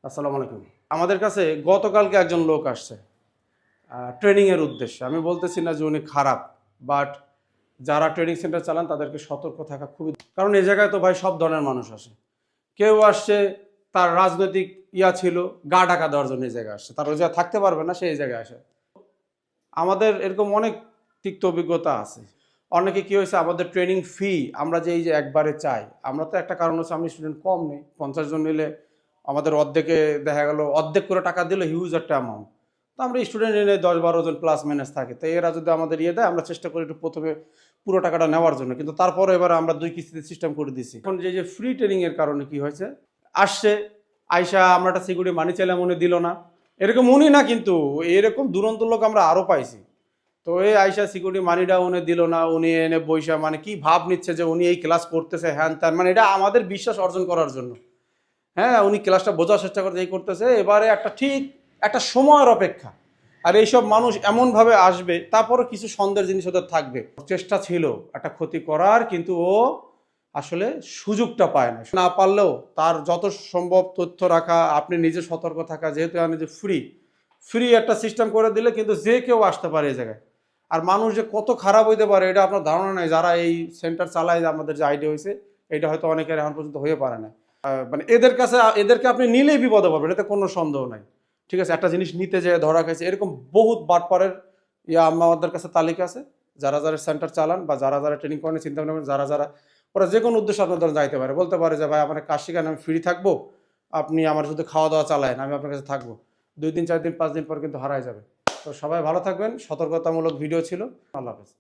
আসসালামু আলাইকুম। আমাদের কাছে গতকালকে একজন লোক আসছে ট্রেনিংয়ের উদ্দেশ্যে। আমি বলতেছি না যে উনি খারাপ, বাট যারা ট্রেনিং সেন্টার চালান তাদেরকে সতর্ক থাকা খুবই, কারণ এই জায়গায় তো ভাই সব ধরনের মানুষ আসে। কেউ আসছে তার রাজনৈতিক ছিল, গা ঢাকা দেওয়ার জন্য এই জায়গায় আসছে, তার ওই জায়গায় থাকতে পারবে না, সে এই জায়গায় আসে। আমাদের এরকম অনেক তিক্ত অভিজ্ঞতা আছে। অনেকে কি হয়েছে, আমাদের ট্রেনিং ফি আমরা যে এই যে একবারে চাই, আমরা তো একটা কারণ হচ্ছে আমি স্টুডেন্ট কম নেই, 50 জন নিলে আমাদের অর্ধেকে দেখা গেল অর্ধেক করে টাকা দিলে হিউজ একটা অ্যামাউন্ট। তো আমরা স্টুডেন্ট নিলে 10-12 জন প্লাস মাইনাস থাকে, তো এরা যদি আমাদের দেয় আমরা চেষ্টা করি একটু প্রথমে পুরো টাকাটা নেওয়ার জন্য, কিন্তু তারপরে এবার আমরা 2 কিস্তিতে সিস্টেম করে দিছি। এখন যে ফ্রি ট্রেনিংয়ের কারণে কি হয়েছে, আসছে আইসা আমরা একটা সিকিউরিটি মানি চাইলাম, উনি দিল না। এরকম উনি না, কিন্তু এরকম দুরন্ত লোক আমরা আরও পাইছি। তো এই আইসা সিকিউরিটি মানিটা উনি দিল না, উনি এনে বৈশা মানে কি ভাব নিচ্ছে যে উনি এই ক্লাস করতেছে হ্যান ত্যান, মানে এটা আমাদের বিশ্বাস অর্জন করার জন্য। হ্যাঁ, উনি ক্লাসটা বোঝার চেষ্টা করতে এই করতেছে, এবারে একটা সময়ের অপেক্ষা। আর এইসব মানুষ এমনভাবে আসবে, তারপরে কিছু সন্দেহের জিনিস ওদের থাকবে। চেষ্টা ছিল একটা ক্ষতি করার, কিন্তু ও আসলে সুযোগটা পায় না। না পারলেও তার যত সম্ভব তথ্য রাখা, আপনি নিজে সতর্ক থাকা, যেহেতু আমি যে ফ্রি একটা সিস্টেম করে দিলে কিন্তু যে কেউ আসতে পারে এই জায়গায়। আর মানুষ যে কত খারাপ হইতে পারে এটা আপনার ধারণা নাই। যারা এই সেন্টার চালায়, আমাদের যে আইডিয়া হয়েছে, এটা হয়তো অনেকের এখন পর্যন্ত হয়ে পারে না। মানে এদেরকে আপনি নিলেই বিপদে পাবেন, এতে কোনো সন্দেহ নাই। ঠিক আছে, একটা জিনিস নিতে যেয়ে ধরা খাইছে, এরকম বহুত বাটপারের আমাদের কাছে তালিকা আছে। যারা যারা সেন্টার চালান বা যারা যারা ট্রেনিং করেন, চিন্তা ভাবনা করেন, যারা ওরা যে কোনো উদ্দেশ্যে আপনাদের যাইতে পারে, বলতে পারে যে ভাই আমার কাজ শিখান, আমি ফ্রি থাকবো, আপনি আমার শুধু খাওয়া দাওয়া চালায়েন, আমি আপনার কাছে থাকবো। 2 দিন 4 দিন 5 দিন পর কিন্তু হারায় যাবে। তো সবাই ভালো থাকবেন। সতর্কতামূলক ভিডিও ছিল। আল্লাহ হাফেজ।